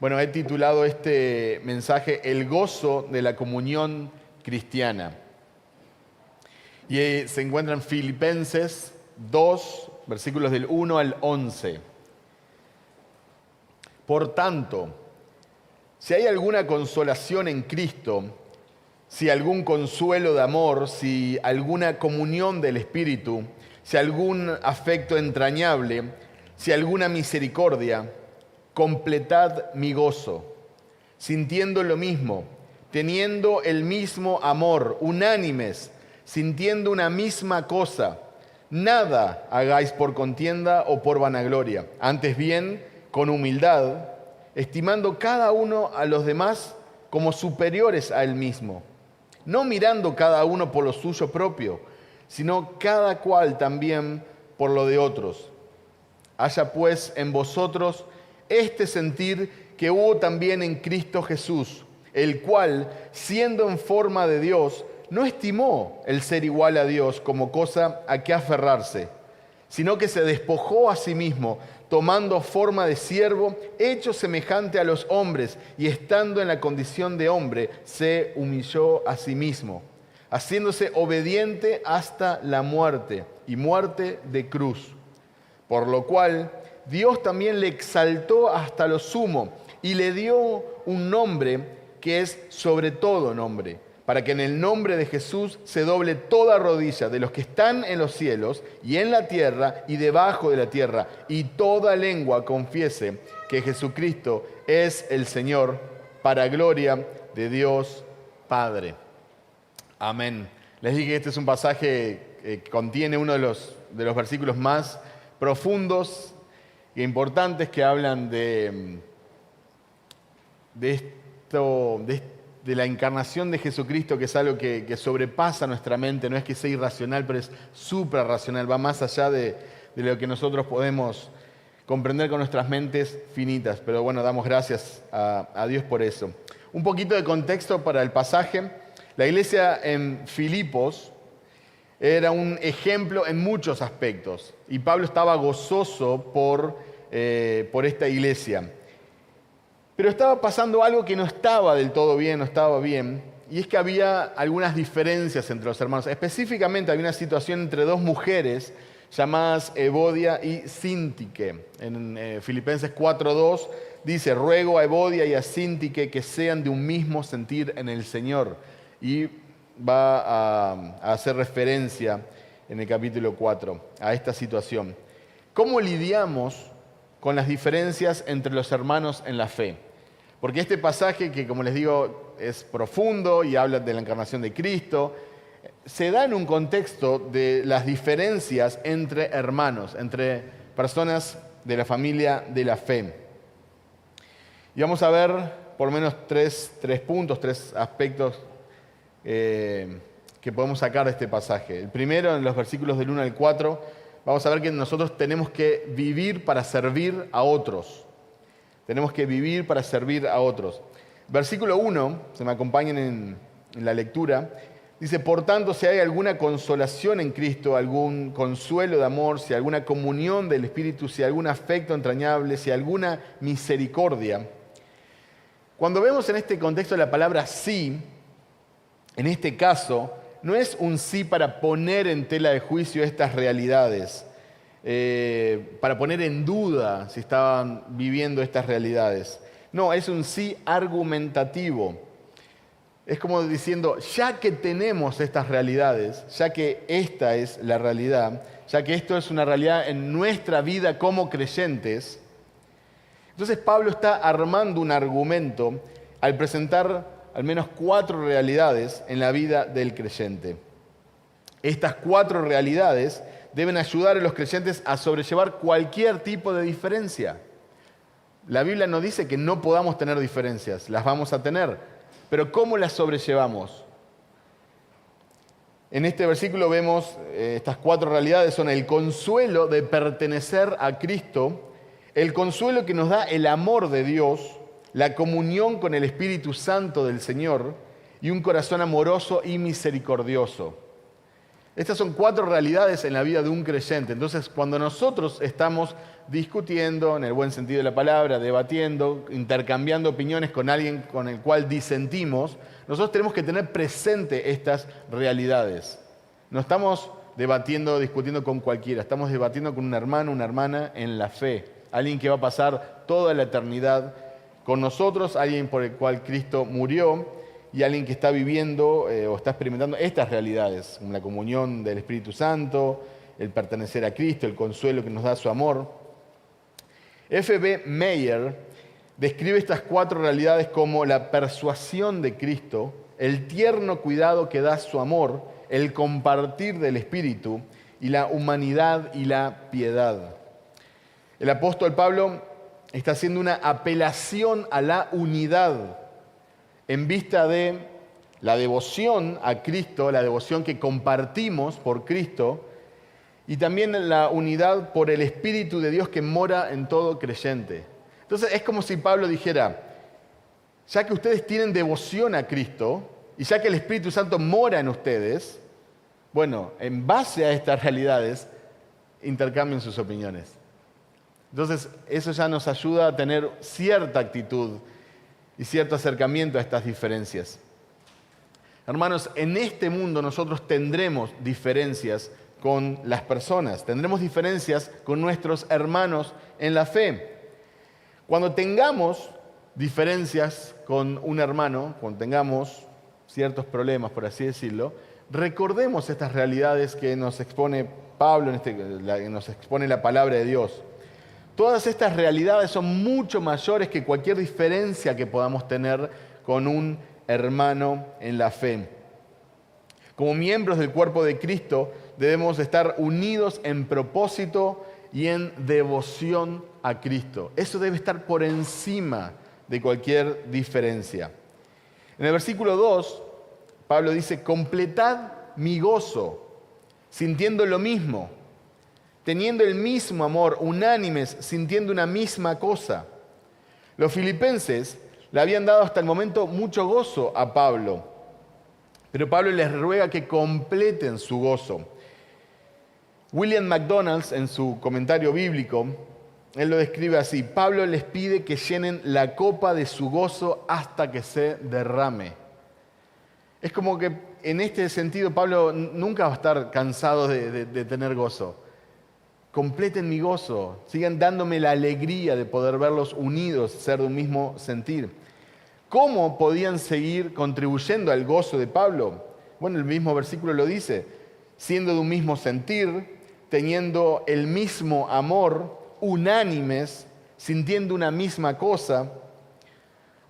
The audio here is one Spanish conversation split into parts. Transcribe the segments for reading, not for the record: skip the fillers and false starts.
Bueno, he titulado este mensaje El gozo de la comunión cristiana. Y se encuentra en Filipenses 2, versículos del 1 al 11. Por tanto, si hay alguna consolación en Cristo, si algún consuelo de amor, si alguna comunión del Espíritu, si algún afecto entrañable, si alguna misericordia, completad mi gozo, sintiendo lo mismo, teniendo el mismo amor, unánimes, sintiendo una misma cosa. Nada hagáis por contienda o por vanagloria, antes bien, con humildad, estimando cada uno a los demás como superiores a él mismo, no mirando cada uno por lo suyo propio, sino cada cual también por lo de otros. Haya pues en vosotros este sentir que hubo también en Cristo Jesús, el cual, siendo en forma de Dios, no estimó el ser igual a Dios como cosa a que aferrarse, sino que se despojó a sí mismo, tomando forma de siervo, hecho semejante a los hombres, y estando en la condición de hombre, se humilló a sí mismo, haciéndose obediente hasta la muerte, y muerte de cruz. Por lo cual Dios también le exaltó hasta lo sumo y le dio un nombre que es sobre todo nombre, para que en el nombre de Jesús se doble toda rodilla de los que están en los cielos y en la tierra y debajo de la tierra, y toda lengua confiese que Jesucristo es el Señor, para gloria de Dios Padre. Amén. Les dije que este es un pasaje que contiene uno de los versículos más profundos e importantes que hablan de la encarnación de Jesucristo, que es algo que sobrepasa nuestra mente. No es que sea irracional, pero es suprarracional, va más allá de lo que nosotros podemos comprender con nuestras mentes finitas. Pero bueno, damos gracias a Dios por eso. Un poquito de contexto para el pasaje. La iglesia en Filipos era un ejemplo en muchos aspectos, y Pablo estaba gozoso por esta iglesia. Pero estaba pasando algo que no estaba del todo bien, no estaba bien, y es que había algunas diferencias entre los hermanos. Específicamente había una situación entre dos mujeres llamadas Evodia y Síntique. En Filipenses 4:2 dice: ruego a Evodia y a Síntique que sean de un mismo sentir en el Señor. Y va a hacer referencia en el capítulo 4 a esta situación. ¿Cómo lidiamos con las diferencias entre los hermanos en la fe? Porque este pasaje, que como les digo es profundo y habla de la encarnación de Cristo, se da en un contexto de las diferencias entre hermanos, entre personas de la familia de la fe. Y vamos a ver por lo menos tres puntos, tres aspectos que podemos sacar de este pasaje. El primero, en los versículos del 1 al 4, vamos a ver que nosotros tenemos que vivir para servir a otros. Tenemos que vivir para servir a otros. Versículo 1, se me acompañan en la lectura, dice: por tanto, si hay alguna consolación en Cristo, algún consuelo de amor, si alguna comunión del Espíritu, si algún afecto entrañable, si alguna misericordia. Cuando vemos en este contexto la palabra sí, en este caso, no es un sí para poner en tela de juicio estas realidades, para poner en duda si estaban viviendo estas realidades. No, es un sí argumentativo. Es como diciendo, ya que tenemos estas realidades, ya que esta es la realidad, ya que esto es una realidad en nuestra vida como creyentes, entonces Pablo está armando un argumento al presentar al menos 4 realidades en la vida del creyente. Estas 4 realidades deben ayudar a los creyentes a sobrellevar cualquier tipo de diferencia. La Biblia nos dice que no podamos tener diferencias, las vamos a tener, pero ¿cómo las sobrellevamos? En este versículo vemos estas 4 realidades: son el consuelo de pertenecer a Cristo, el consuelo que nos da el amor de Dios, la comunión con el Espíritu Santo del Señor y un corazón amoroso y misericordioso. Estas son 4 realidades en la vida de un creyente. Entonces, cuando nosotros estamos discutiendo, en el buen sentido de la palabra, debatiendo, intercambiando opiniones con alguien con el cual disentimos, nosotros tenemos que tener presente estas realidades. No estamos debatiendo, discutiendo con cualquiera, estamos debatiendo con un hermano, una hermana en la fe, alguien que va a pasar toda la eternidad con nosotros, alguien por el cual Cristo murió, y alguien que está viviendo o está experimentando estas realidades, como la comunión del Espíritu Santo, el pertenecer a Cristo, el consuelo que nos da su amor. F.B. Meyer describe estas 4 realidades como la persuasión de Cristo, el tierno cuidado que da su amor, el compartir del Espíritu y la humanidad y la piedad. El apóstol Pablo está haciendo una apelación a la unidad en vista de la devoción a Cristo, la devoción que compartimos por Cristo, y también la unidad por el Espíritu de Dios que mora en todo creyente. Entonces es como si Pablo dijera, ya que ustedes tienen devoción a Cristo, y ya que el Espíritu Santo mora en ustedes, bueno, en base a estas realidades, intercambien sus opiniones. Entonces eso ya nos ayuda a tener cierta actitud y cierto acercamiento a estas diferencias. Hermanos, en este mundo nosotros tendremos diferencias con las personas, tendremos diferencias con nuestros hermanos en la fe. Cuando tengamos diferencias con un hermano, cuando tengamos ciertos problemas, por así decirlo, recordemos estas realidades que nos expone Pablo, que nos expone la palabra de Dios. Todas estas realidades son mucho mayores que cualquier diferencia que podamos tener con un hermano en la fe. Como miembros del cuerpo de Cristo debemos estar unidos en propósito y en devoción a Cristo. Eso debe estar por encima de cualquier diferencia. En el versículo 2, Pablo dice, completad mi gozo, sintiendo lo mismo, teniendo el mismo amor, unánimes, sintiendo una misma cosa. Los filipenses le habían dado hasta el momento mucho gozo a Pablo, pero Pablo les ruega que completen su gozo. William McDonald, en su comentario bíblico, él lo describe así: Pablo les pide que llenen la copa de su gozo hasta que se derrame. Es como que en este sentido Pablo nunca va a estar cansado de tener gozo. Completen mi gozo, sigan dándome la alegría de poder verlos unidos, ser de un mismo sentir. ¿Cómo podían seguir contribuyendo al gozo de Pablo? Bueno, el mismo versículo lo dice, siendo de un mismo sentir, teniendo el mismo amor, unánimes, sintiendo una misma cosa.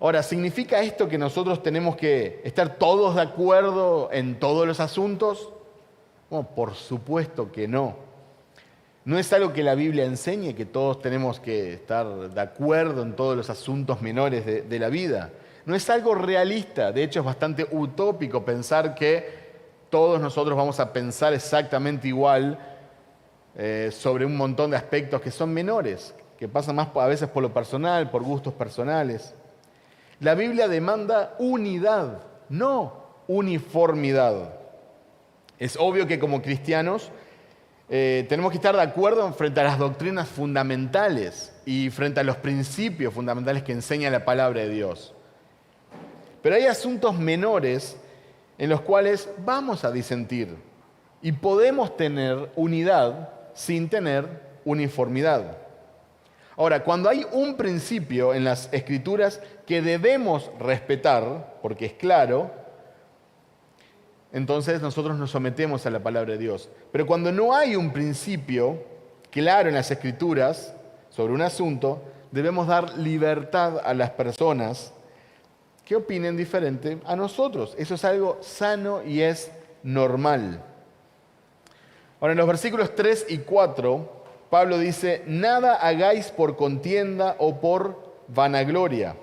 Ahora, ¿significa esto que nosotros tenemos que estar todos de acuerdo en todos los asuntos? Bueno, por supuesto que no. No es algo que la Biblia enseñe, que todos tenemos que estar de acuerdo en todos los asuntos menores de la vida. No es algo realista, de hecho es bastante utópico pensar que todos nosotros vamos a pensar exactamente igual sobre un montón de aspectos que son menores, que pasan más a veces por lo personal, por gustos personales. La Biblia demanda unidad, no uniformidad. Es obvio que como cristianos tenemos que estar de acuerdo frente a las doctrinas fundamentales y frente a los principios fundamentales que enseña la palabra de Dios. Pero hay asuntos menores en los cuales vamos a disentir y podemos tener unidad sin tener uniformidad. Ahora, cuando hay un principio en las Escrituras que debemos respetar, porque es claro, entonces nosotros nos sometemos a la palabra de Dios. Pero cuando no hay un principio claro en las Escrituras sobre un asunto, debemos dar libertad a las personas que opinen diferente a nosotros. Eso es algo sano y es normal. Ahora, en los versículos 3 y 4, Pablo dice, nada hagáis por contienda o por vanagloria.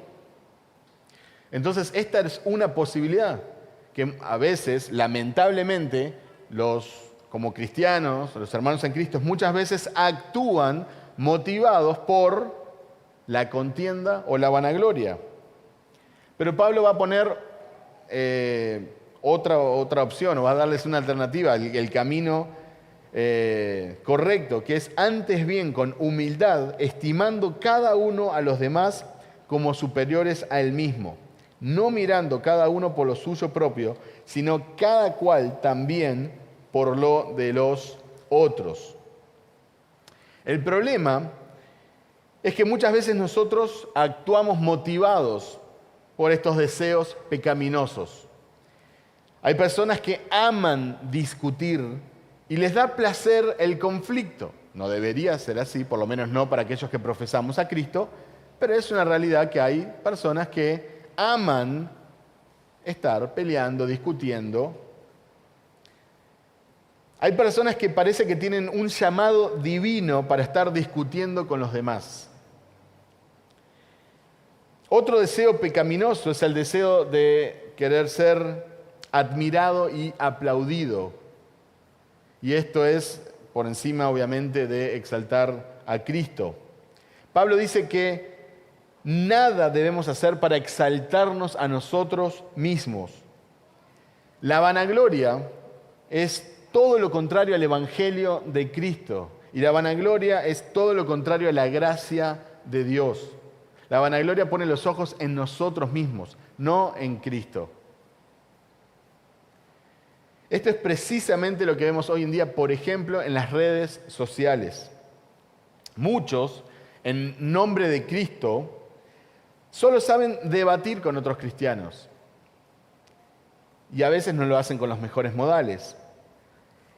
Entonces, esta es una posibilidad que a veces, lamentablemente, como cristianos, los hermanos en Cristo, muchas veces actúan motivados por la contienda o la vanagloria. Pero Pablo va a poner otra opción, o va a darles una alternativa, el camino correcto, que es antes bien con humildad, estimando cada uno a los demás como superiores a él mismo, no mirando cada uno por lo suyo propio, sino cada cual también por lo de los otros. El problema es que muchas veces nosotros actuamos motivados por estos deseos pecaminosos. Hay personas que aman discutir y les da placer el conflicto. No debería ser así, por lo menos no para aquellos que profesamos a Cristo, pero es una realidad que hay personas que aman estar peleando, discutiendo. Hay personas que parece que tienen un llamado divino para estar discutiendo con los demás. Otro deseo pecaminoso es el deseo de querer ser admirado y aplaudido. Y esto es por encima, obviamente, de exaltar a Cristo. Pablo dice que nada debemos hacer para exaltarnos a nosotros mismos. La vanagloria es todo lo contrario al Evangelio de Cristo. Y la vanagloria es todo lo contrario a la gracia de Dios. La vanagloria pone los ojos en nosotros mismos, no en Cristo. Esto es precisamente lo que vemos hoy en día, por ejemplo, en las redes sociales. Muchos, en nombre de Cristo, solo saben debatir con otros cristianos. Y a veces no lo hacen con los mejores modales.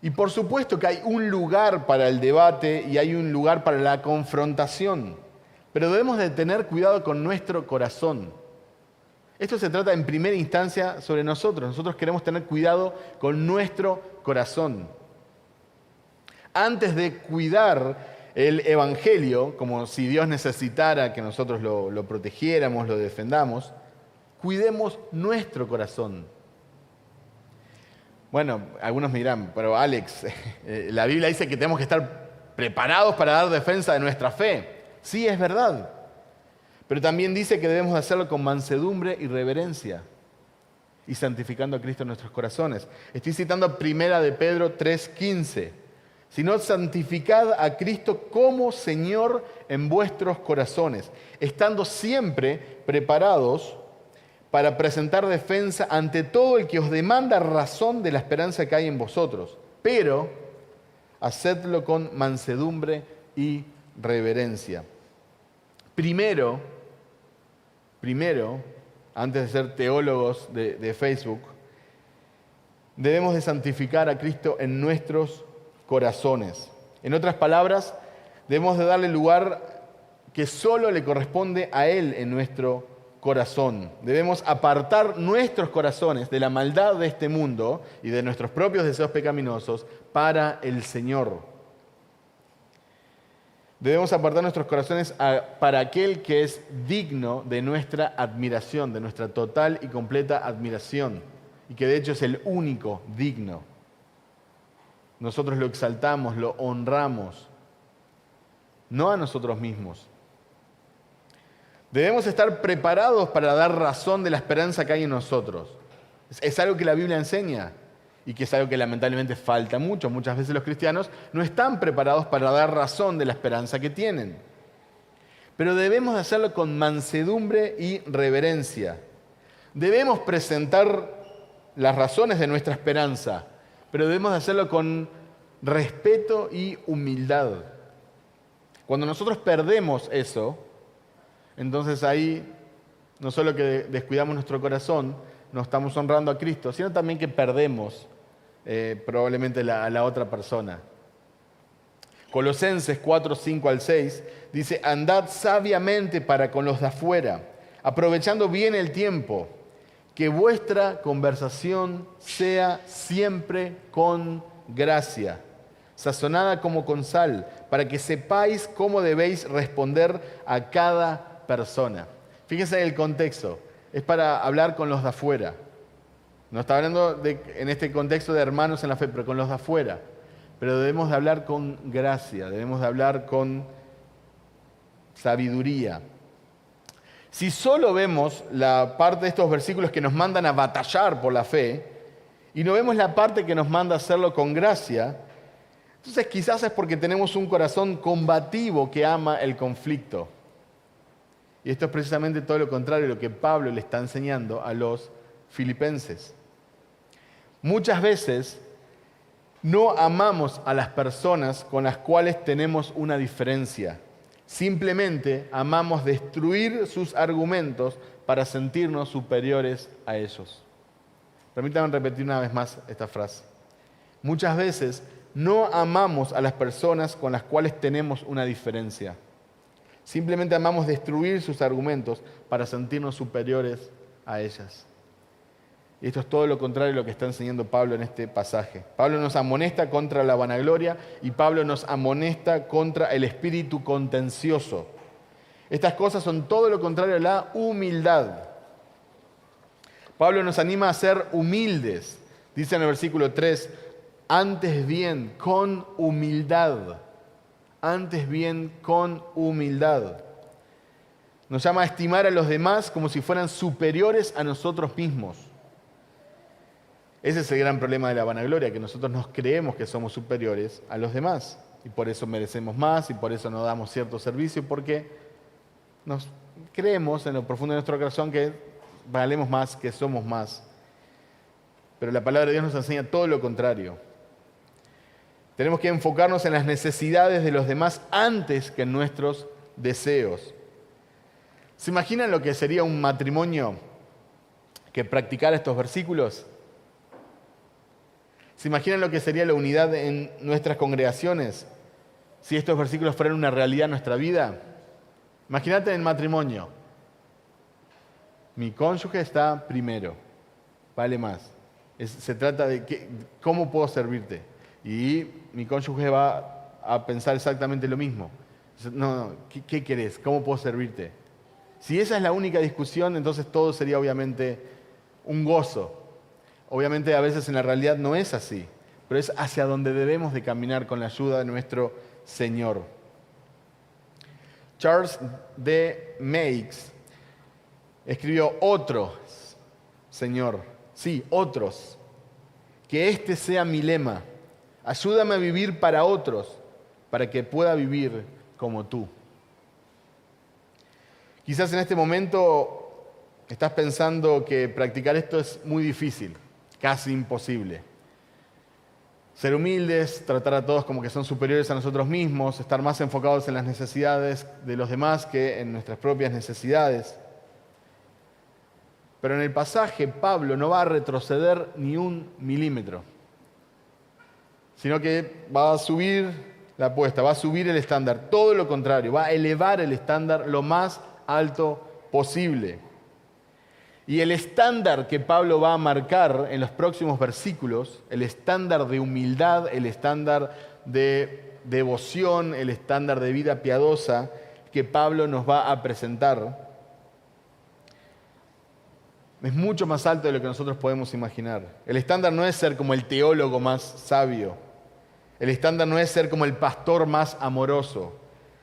Y por supuesto que hay un lugar para el debate y hay un lugar para la confrontación. Pero debemos de tener cuidado con nuestro corazón. Esto se trata en primera instancia sobre nosotros. Nosotros queremos tener cuidado con nuestro corazón. Antes de cuidar el Evangelio, como si Dios necesitara que nosotros lo protegiéramos, lo defendamos, cuidemos nuestro corazón. Bueno, algunos me dirán, pero Alex, la Biblia dice que tenemos que estar preparados para dar defensa de nuestra fe. Sí, es verdad. Pero también dice que debemos hacerlo con mansedumbre y reverencia y santificando a Cristo en nuestros corazones. Estoy citando 1 de Pedro 3:15. Sino santificad a Cristo como Señor en vuestros corazones, estando siempre preparados para presentar defensa ante todo el que os demanda razón de la esperanza que hay en vosotros. Pero hacedlo con mansedumbre y reverencia. Primero, antes de ser teólogos de Facebook, debemos de santificar a Cristo en nuestros corazones. En otras palabras, debemos de darle lugar que solo le corresponde a Él en nuestro corazón. Debemos apartar nuestros corazones de la maldad de este mundo y de nuestros propios deseos pecaminosos para el Señor. Debemos apartar nuestros corazones para aquel que es digno de nuestra admiración, de nuestra total y completa admiración, y que de hecho es el único digno. Nosotros lo exaltamos, lo honramos, no a nosotros mismos. Debemos estar preparados para dar razón de la esperanza que hay en nosotros. Es algo que la Biblia enseña. Y que es algo que lamentablemente falta mucho. Muchas veces los cristianos no están preparados para dar razón de la esperanza que tienen. Pero debemos hacerlo con mansedumbre y reverencia. Debemos presentar las razones de nuestra esperanza, pero debemos hacerlo con respeto y humildad. Cuando nosotros perdemos eso, entonces ahí no solo que descuidamos nuestro corazón, no estamos honrando a Cristo, sino también que perdemos probablemente a la otra persona. Colosenses 4, 5 al 6 dice: andad sabiamente para con los de afuera, aprovechando bien el tiempo, que vuestra conversación sea siempre con gracia, sazonada como con sal, para que sepáis cómo debéis responder a cada persona. Fíjense en el contexto. Es para hablar con los de afuera. No está hablando en este contexto de hermanos en la fe, pero con los de afuera. Pero debemos de hablar con gracia, debemos de hablar con sabiduría. Si solo vemos la parte de estos versículos que nos mandan a batallar por la fe, y no vemos la parte que nos manda hacerlo con gracia, entonces quizás es porque tenemos un corazón combativo que ama el conflicto. Y esto es precisamente todo lo contrario de lo que Pablo le está enseñando a los filipenses. Muchas veces no amamos a las personas con las cuales tenemos una diferencia. Simplemente amamos destruir sus argumentos para sentirnos superiores a ellos. Permítanme repetir una vez más esta frase. Muchas veces no amamos a las personas con las cuales tenemos una diferencia. Simplemente amamos destruir sus argumentos para sentirnos superiores a ellas. Y esto es todo lo contrario de lo que está enseñando Pablo en este pasaje. Pablo nos amonesta contra la vanagloria y Pablo nos amonesta contra el espíritu contencioso. Estas cosas son todo lo contrario a la humildad. Pablo nos anima a ser humildes. Dice en el versículo 3, antes bien con humildad. Antes bien con humildad. Nos llama a estimar a los demás como si fueran superiores a nosotros mismos. Ese es el gran problema de la vanagloria, que nosotros nos creemos que somos superiores a los demás. Y por eso merecemos más y por eso nos damos cierto servicio, porque nos creemos en lo profundo de nuestro corazón que valemos más, que somos más. Pero la palabra de Dios nos enseña todo lo contrario. Tenemos que enfocarnos en las necesidades de los demás antes que en nuestros deseos. ¿Se imaginan lo que sería un matrimonio que practicara estos versículos? ¿Se imaginan lo que sería la unidad en nuestras congregaciones si estos versículos fueran una realidad en nuestra vida? Imagínate en el matrimonio. Mi cónyuge está primero, vale más. Se trata de cómo puedo servirte. Y mi cónyuge va a pensar exactamente lo mismo. No, ¿qué querés? ¿Cómo puedo servirte? Si esa es la única discusión, entonces todo sería obviamente un gozo. Obviamente a veces en la realidad no es así, pero es hacia donde debemos de caminar con la ayuda de nuestro Señor. Charles D. Meigs escribió otros, Señor, sí, otros, que este sea mi lema. Ayúdame a vivir para otros, para que pueda vivir como tú. Quizás en este momento estás pensando que practicar esto es muy difícil, casi imposible. Ser humildes, tratar a todos como que son superiores a nosotros mismos, estar más enfocados en las necesidades de los demás que en nuestras propias necesidades. Pero en el pasaje Pablo no va a retroceder ni un milímetro, sino que va a subir la apuesta, va a subir el estándar, todo lo contrario, va a elevar el estándar lo más alto posible. Y el estándar que Pablo va a marcar en los próximos versículos, el estándar de humildad, el estándar de devoción, el estándar de vida piadosa que Pablo nos va a presentar, es mucho más alto de lo que nosotros podemos imaginar. El estándar no es ser como el teólogo más sabio. El estándar no es ser como el pastor más amoroso.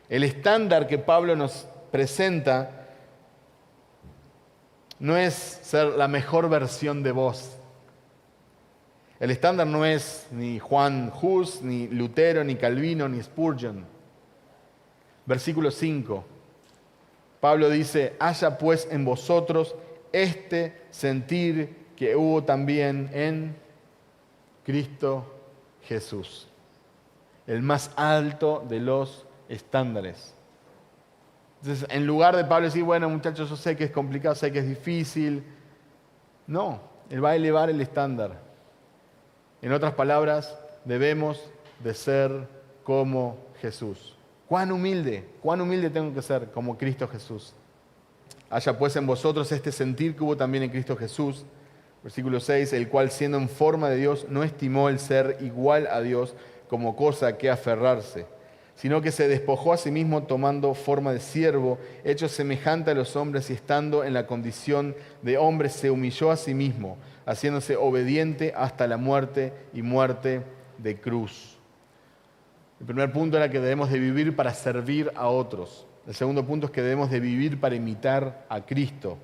El estándar que Pablo nos presenta no es ser la mejor versión de vos. El estándar no es ni Juan Hus, ni Lutero, ni Calvino, ni Spurgeon. Versículo 5. Pablo dice, haya pues en vosotros este sentir que hubo también en Cristo Jesús. El más alto de los estándares. Entonces, en lugar de Pablo decir, bueno, muchachos, yo sé que es complicado, sé que es difícil. No, él va a elevar el estándar. En otras palabras, debemos de ser como Jesús. ¿Cuán humilde tengo que ser como Cristo Jesús? Haya pues en vosotros este sentir que hubo también en Cristo Jesús. Versículo 6, el cual siendo en forma de Dios no estimó el ser igual a Dios como cosa que aferrarse, sino que se despojó a sí mismo tomando forma de siervo, hecho semejante a los hombres y estando en la condición de hombre se humilló a sí mismo, haciéndose obediente hasta la muerte y muerte de cruz. El primer punto era que debemos de vivir para servir a otros. El segundo punto es que debemos de vivir para imitar a Cristo.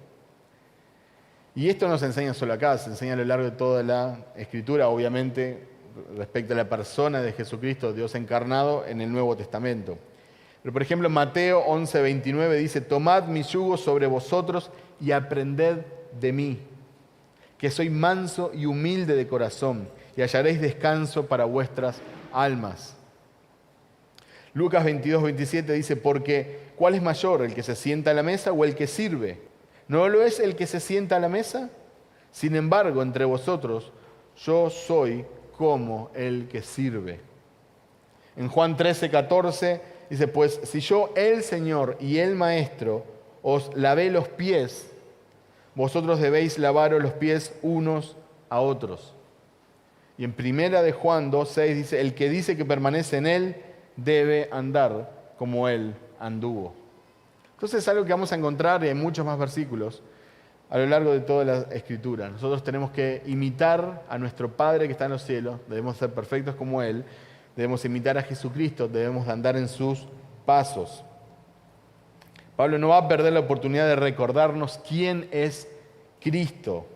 Y esto no se enseña solo acá, se enseña a lo largo de toda la Escritura, obviamente, respecto a la persona de Jesucristo, Dios encarnado, en el Nuevo Testamento. Pero, por ejemplo, Mateo 11:29 dice: tomad mi yugo sobre vosotros y aprended de mí, que soy manso y humilde de corazón, y hallaréis descanso para vuestras almas. Lucas 22:27 dice: porque ¿cuál es mayor, el que se sienta a la mesa o el que sirve? ¿No lo es el que se sienta a la mesa? Sin embargo, entre vosotros yo soy como el que sirve. En Juan 13:14 dice: pues si yo, el Señor y el Maestro, os lavé los pies, vosotros debéis lavaros los pies unos a otros. Y en primera de Juan 2:6 dice: el que dice que permanece en él debe andar como él anduvo. Entonces es algo que vamos a encontrar en muchos más versículos a lo largo de toda la Escritura. Nosotros tenemos que imitar a nuestro Padre que está en los cielos, debemos ser perfectos como Él, debemos imitar a Jesucristo, debemos andar en sus pasos. Pablo no va a perder la oportunidad de recordarnos quién es Cristo.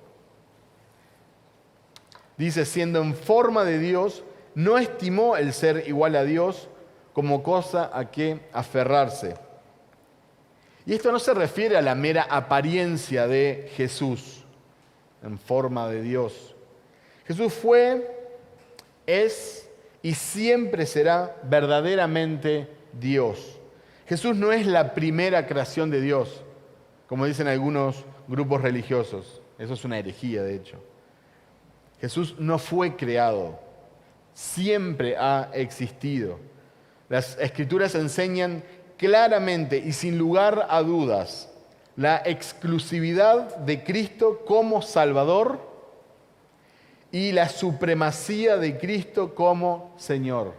Dice: siendo en forma de Dios, no estimó el ser igual a Dios como cosa a que aferrarse. Y esto no se refiere a la mera apariencia de Jesús en forma de Dios. Jesús fue, es y siempre será verdaderamente Dios. Jesús no es la primera creación de Dios, como dicen algunos grupos religiosos. Eso es una herejía, de hecho. Jesús no fue creado, siempre ha existido. Las Escrituras enseñan claramente y sin lugar a dudas la exclusividad de Cristo como Salvador y la supremacía de Cristo como Señor.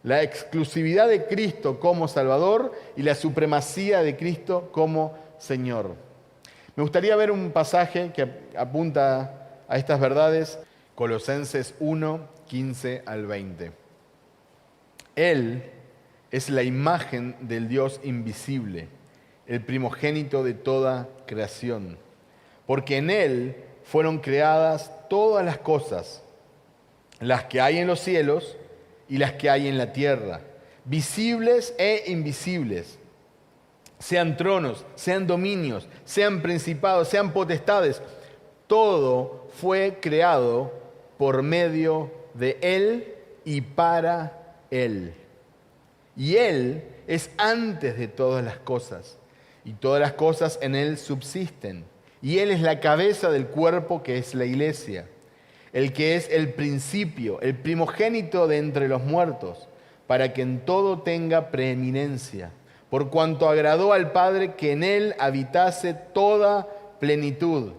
La exclusividad de Cristo como Salvador y la supremacía de Cristo como Señor. Me gustaría ver un pasaje que apunta a estas verdades, Colosenses 1, 15 al 20. Él es la imagen del Dios invisible, el primogénito de toda creación, porque en Él fueron creadas todas las cosas, las que hay en los cielos y las que hay en la tierra, visibles e invisibles, sean tronos, sean dominios, sean principados, sean potestades. Todo fue creado por medio de Él y para Él. Y Él es antes de todas las cosas, y todas las cosas en Él subsisten. Y Él es la cabeza del cuerpo, que es la iglesia, el que es el principio, el primogénito de entre los muertos, para que en todo tenga preeminencia, por cuanto agradó al Padre que en Él habitase toda plenitud,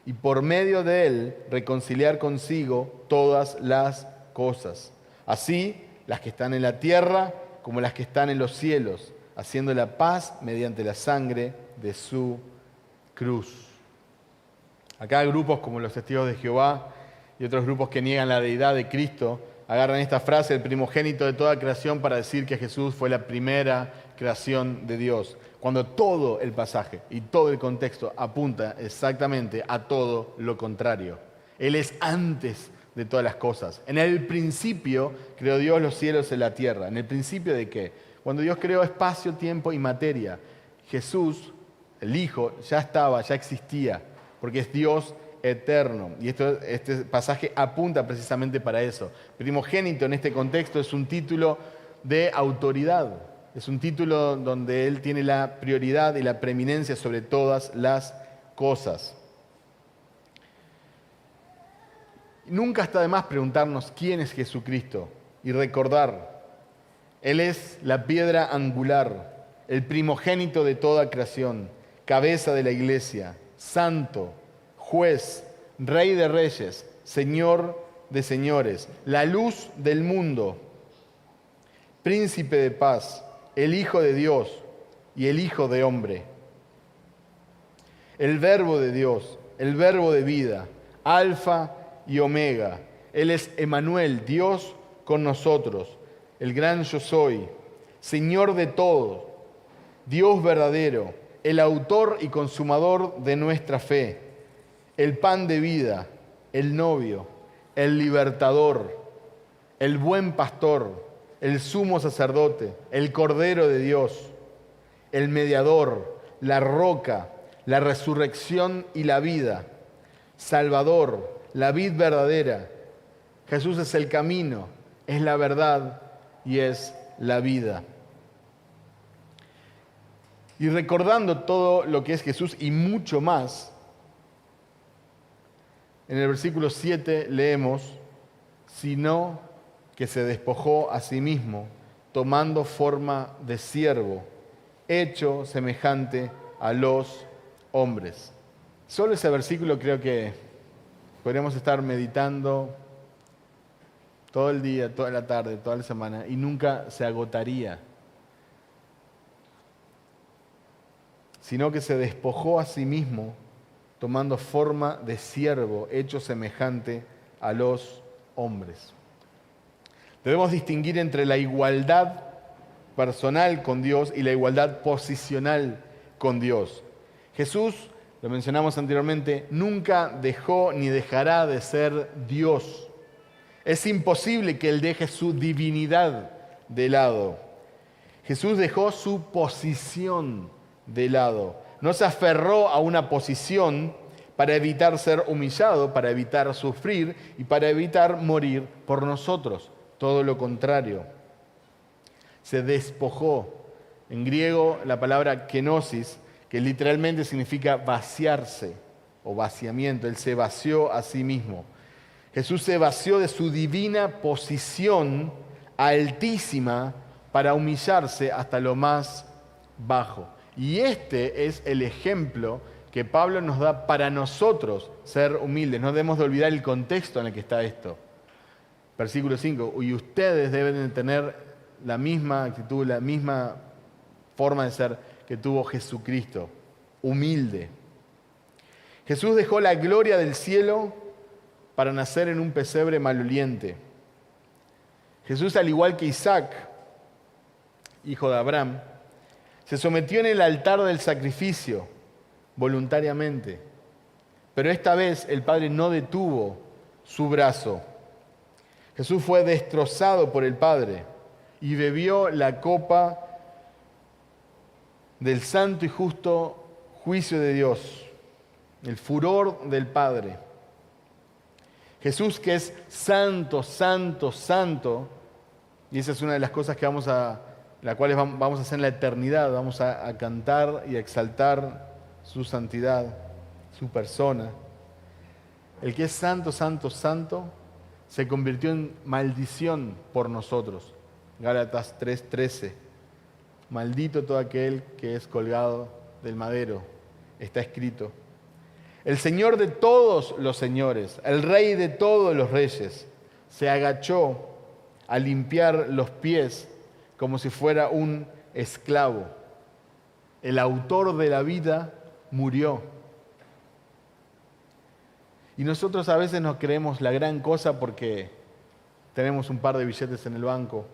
y por medio de Él reconciliar consigo todas las cosas, así las que están en la tierra como las que están en los cielos, haciendo la paz mediante la sangre de su cruz. Acá hay grupos como los Testigos de Jehová y otros grupos que niegan la deidad de Cristo, agarran esta frase, el primogénito de toda creación, para decir que Jesús fue la primera creación de Dios, cuando todo el pasaje y todo el contexto apunta exactamente a todo lo contrario. Él es antes de todas las cosas. En el principio creó Dios los cielos y la tierra. ¿En el principio de qué? Cuando Dios creó espacio, tiempo y materia. Jesús, el Hijo, ya estaba, ya existía, porque es Dios eterno. Y este pasaje apunta precisamente para eso. Primogénito en este contexto es un título de autoridad. Es un título donde Él tiene la prioridad y la preeminencia sobre todas las cosas. Nunca está de más preguntarnos quién es Jesucristo y recordar: Él es la piedra angular, el primogénito de toda creación, cabeza de la iglesia, santo, juez, rey de reyes, señor de señores, la luz del mundo, príncipe de paz, el Hijo de Dios y el Hijo de hombre, el Verbo de Dios, el Verbo de vida, Alfa y Omega. Él es Emmanuel, Dios con nosotros, el gran yo soy, Señor de todo, Dios verdadero, el autor y consumador de nuestra fe, el pan de vida, el novio, el libertador, el buen pastor, el sumo sacerdote, el Cordero de Dios, el mediador, la roca, la resurrección y la vida, Salvador, la vid verdadera. Jesús es el camino, es la verdad y es la vida. Y recordando todo lo que es Jesús y mucho más, en el versículo 7 leemos, sino que se despojó a sí mismo, tomando forma de siervo, hecho semejante a los hombres. Solo ese versículo creo que podríamos estar meditando todo el día, toda la tarde, toda la semana, y nunca se agotaría. Sino que se despojó a sí mismo, tomando forma de siervo, hecho semejante a los hombres. Debemos distinguir entre la igualdad personal con Dios y la igualdad posicional con Dios. Jesús, lo mencionamos anteriormente, nunca dejó ni dejará de ser Dios. Es imposible que Él deje su divinidad de lado. Jesús dejó su posición de lado. No se aferró a una posición para evitar ser humillado, para evitar sufrir y para evitar morir por nosotros. Todo lo contrario. Se despojó. En griego la palabra kenosis, que literalmente significa vaciarse o vaciamiento. Él se vació a sí mismo. Jesús se vació de su divina posición altísima para humillarse hasta lo más bajo. Y este es el ejemplo que Pablo nos da para nosotros ser humildes. No debemos de olvidar el contexto en el que está esto. Versículo 5, y ustedes deben de tener la misma actitud, la misma forma de ser que tuvo Jesucristo, humilde. Jesús dejó la gloria del cielo para nacer en un pesebre maloliente. Jesús, al igual que Isaac, hijo de Abraham, se sometió en el altar del sacrificio voluntariamente. Pero esta vez el Padre no detuvo su brazo. Jesús fue destrozado por el Padre y bebió la copa del santo y justo juicio de Dios, el furor del Padre. Jesús, que es santo, santo, santo, y esa es una de las cosas que vamos a hacer en la eternidad, vamos a cantar y a exaltar su santidad, su persona. El que es santo, santo, santo, se convirtió en maldición por nosotros. Gálatas 3:13. Maldito todo aquel que es colgado del madero. Está escrito. El Señor de todos los señores, el Rey de todos los reyes, se agachó a limpiar los pies como si fuera un esclavo. El autor de la vida murió. Y nosotros a veces nos creemos la gran cosa porque tenemos un par de billetes en el banco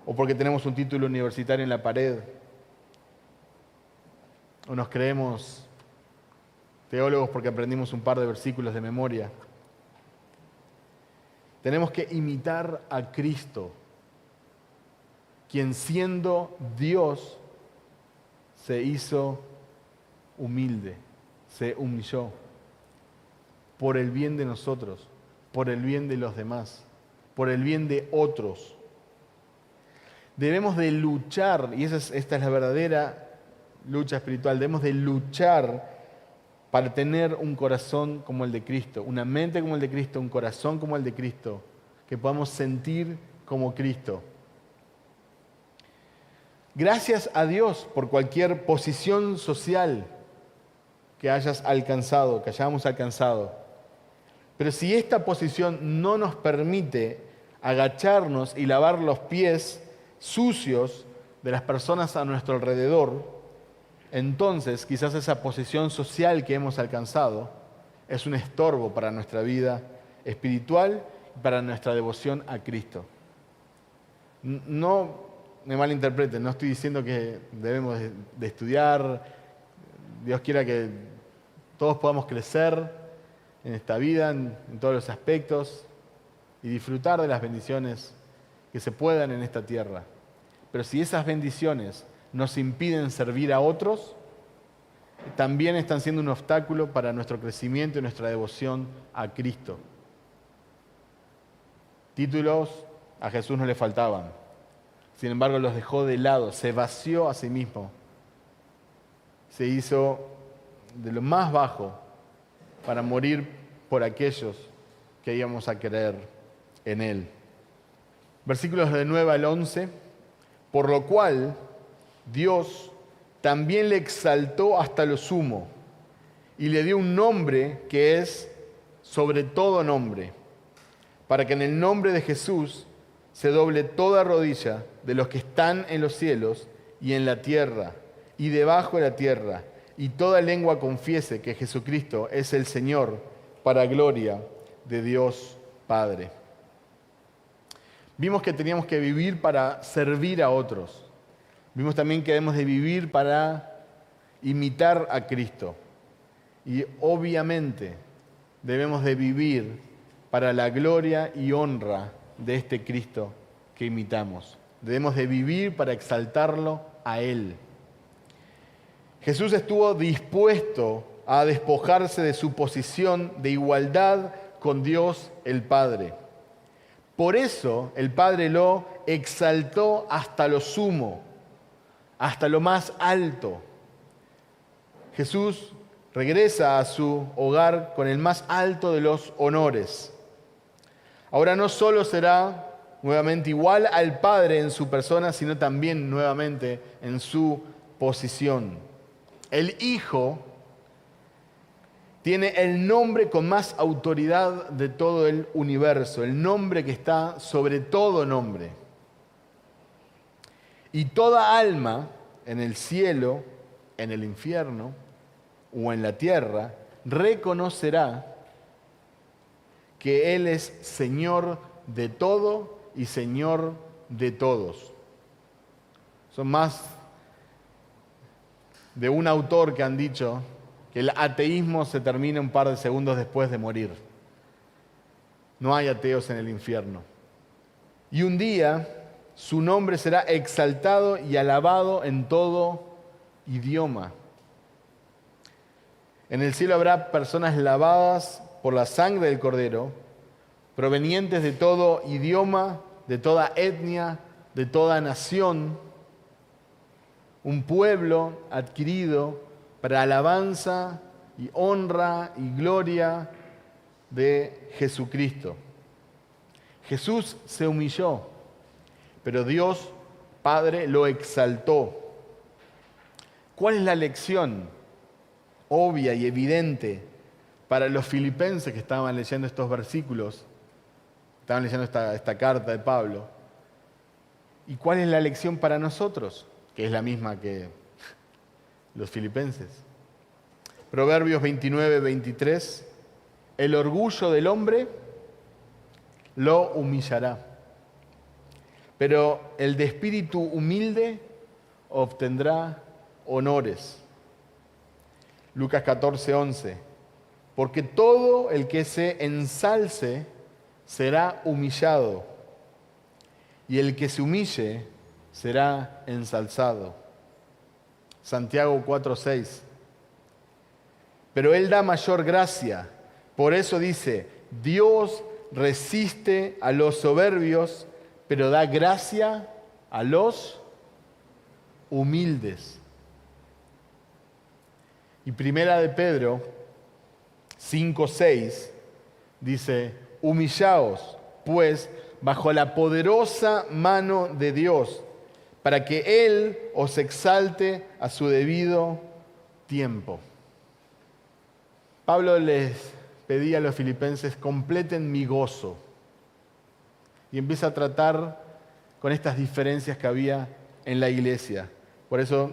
o porque tenemos un título universitario en la pared. O nos creemos teólogos porque aprendimos un par de versículos de memoria. Tenemos que imitar a Cristo, quien siendo Dios se hizo humilde, se humilló por el bien de nosotros, por el bien de los demás, por el bien de otros. Debemos de luchar, y esta es la verdadera lucha espiritual, debemos de luchar para tener un corazón como el de Cristo, una mente como el de Cristo, un corazón como el de Cristo, que podamos sentir como Cristo. Gracias a Dios por cualquier posición social que hayamos alcanzado. Pero si esta posición no nos permite agacharnos y lavar los pies sucios de las personas a nuestro alrededor, entonces quizás esa posición social que hemos alcanzado es un estorbo para nuestra vida espiritual y para nuestra devoción a Cristo. No me malinterpreten, no estoy diciendo que debemos de estudiar, Dios quiera que todos podamos crecer, en esta vida, en todos los aspectos, y disfrutar de las bendiciones que se puedan en esta tierra. Pero si esas bendiciones nos impiden servir a otros, también están siendo un obstáculo para nuestro crecimiento y nuestra devoción a Cristo. Títulos a Jesús no le faltaban. Sin embargo, los dejó de lado, se vació a sí mismo. Se hizo de lo más bajo para morir por aquellos que íbamos a creer en Él. Versículos de 9 al 11. Por lo cual, Dios también le exaltó hasta lo sumo y le dio un nombre que es sobre todo nombre, para que en el nombre de Jesús se doble toda rodilla de los que están en los cielos y en la tierra y debajo de la tierra, y toda lengua confiese que Jesucristo es el Señor, para gloria de Dios Padre. Vimos que teníamos que vivir para servir a otros. Vimos también que debemos de vivir para imitar a Cristo. Y obviamente debemos de vivir para la gloria y honra de este Cristo que imitamos. Debemos de vivir para exaltarlo a Él. Jesús estuvo dispuesto a despojarse de su posición de igualdad con Dios el Padre. Por eso el Padre lo exaltó hasta lo sumo, hasta lo más alto. Jesús regresa a su hogar con el más alto de los honores. Ahora no solo será nuevamente igual al Padre en su persona, sino también nuevamente en su posición. El Hijo tiene el nombre con más autoridad de todo el universo, el nombre que está sobre todo nombre. Y toda alma en el cielo, en el infierno o en la tierra reconocerá que Él es Señor de todo y Señor de todos. Son más de un autor que han dicho que el ateísmo se termina un par de segundos después de morir. No hay ateos en el infierno. Y un día su nombre será exaltado y alabado en todo idioma. En el cielo habrá personas lavadas por la sangre del Cordero, provenientes de todo idioma, de toda etnia, de toda nación. Un pueblo adquirido para alabanza y honra y gloria de Jesucristo. Jesús se humilló, pero Dios Padre lo exaltó. ¿Cuál es la lección obvia y evidente para los filipenses que estaban leyendo estos versículos? Estaban leyendo esta carta de Pablo. ¿Y cuál es la lección para nosotros? Que es la misma que los filipenses. Proverbios 29, 23. El orgullo del hombre lo humillará, pero el de espíritu humilde obtendrá honores. Lucas 14, 11. Porque todo el que se ensalce será humillado, y el que se humille será ensalzado. Santiago 4:6. Pero Él da mayor gracia. Por eso dice, Dios resiste a los soberbios, pero da gracia a los humildes. Y Primera de Pedro 5:6 dice, humillaos, pues, bajo la poderosa mano de Dios, para que Él os exalte a su debido tiempo. Pablo les pedía a los filipenses, completen mi gozo. Y empieza a tratar con estas diferencias que había en la iglesia. Por eso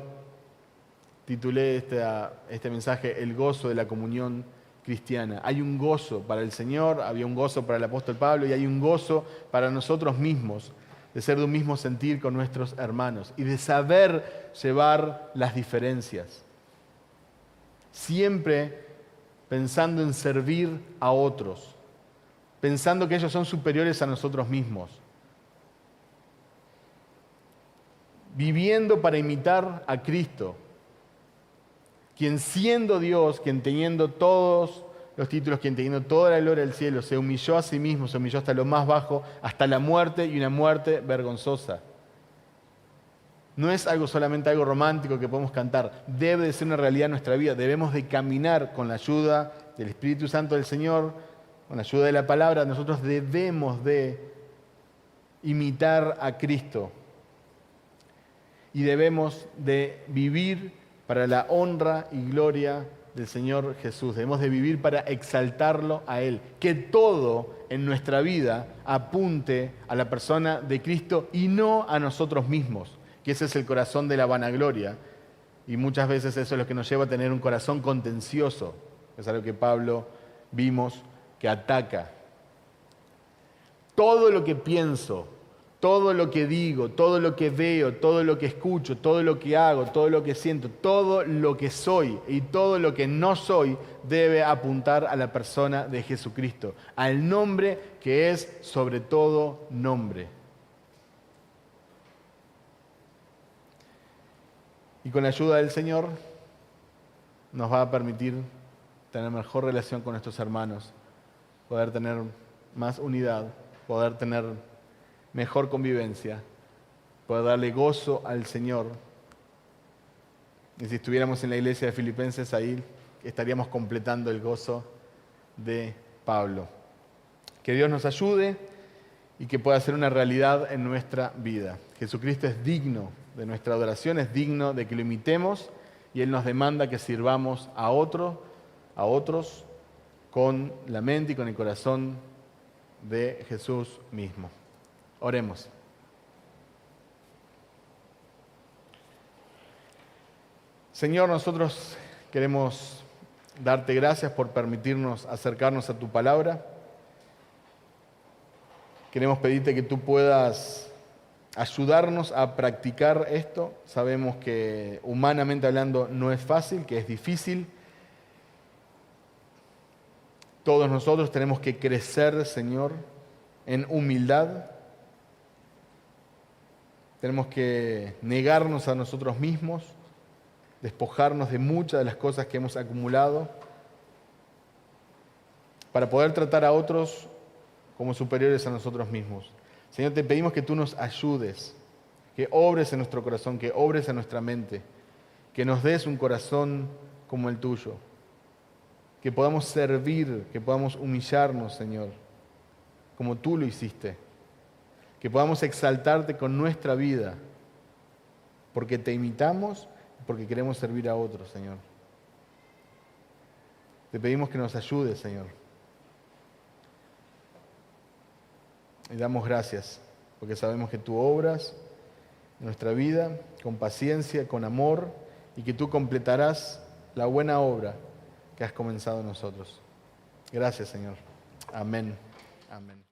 titulé este mensaje, El gozo de la comunión cristiana. Hay un gozo para el Señor, había un gozo para el apóstol Pablo y hay un gozo para nosotros mismos, de ser de un mismo sentir con nuestros hermanos y de saber llevar las diferencias. Siempre pensando en servir a otros, pensando que ellos son superiores a nosotros mismos, viviendo para imitar a Cristo, quien siendo Dios, quien teniendo todos los títulos, quien teniendo toda la gloria del cielo, se humilló a sí mismo, se humilló hasta lo más bajo, hasta la muerte, y una muerte vergonzosa. No es solamente algo romántico que podemos cantar, debe de ser una realidad en nuestra vida. Debemos de caminar con la ayuda del Espíritu Santo del Señor, con la ayuda de la palabra. Nosotros debemos de imitar a Cristo y debemos de vivir para la honra y gloria del Señor Jesús. Debemos de vivir para exaltarlo a Él. Que todo en nuestra vida apunte a la persona de Cristo y no a nosotros mismos, que ese es el corazón de la vanagloria. Y muchas veces eso es lo que nos lleva a tener un corazón contencioso. Es algo que Pablo vimos que ataca. Todo lo que pienso, todo lo que digo, todo lo que veo, todo lo que escucho, todo lo que hago, todo lo que siento, todo lo que soy y todo lo que no soy debe apuntar a la persona de Jesucristo, al nombre que es sobre todo nombre. Y con la ayuda del Señor nos va a permitir tener mejor relación con nuestros hermanos, poder tener más unidad, poder tener mejor convivencia, poder darle gozo al Señor. Y si estuviéramos en la iglesia de Filipenses, ahí estaríamos completando el gozo de Pablo. Que Dios nos ayude y que pueda ser una realidad en nuestra vida. Jesucristo es digno de nuestra adoración, es digno de que lo imitemos y Él nos demanda que sirvamos a otros con la mente y con el corazón de Jesús mismo. Oremos. Señor, nosotros queremos darte gracias por permitirnos acercarnos a tu palabra. Queremos pedirte que tú puedas ayudarnos a practicar esto. Sabemos que humanamente hablando no es fácil, que es difícil. Todos nosotros tenemos que crecer, Señor, en humildad. Tenemos que negarnos a nosotros mismos, despojarnos de muchas de las cosas que hemos acumulado para poder tratar a otros como superiores a nosotros mismos. Señor, te pedimos que tú nos ayudes, que obres en nuestro corazón, que obres en nuestra mente, que nos des un corazón como el tuyo, que podamos servir, que podamos humillarnos, Señor, como tú lo hiciste, que podamos exaltarte con nuestra vida, porque te imitamos y porque queremos servir a otros, Señor. Te pedimos que nos ayudes, Señor. Y damos gracias, porque sabemos que tú obras en nuestra vida con paciencia, con amor, y que tú completarás la buena obra que has comenzado en nosotros. Gracias, Señor. Amén. Amén.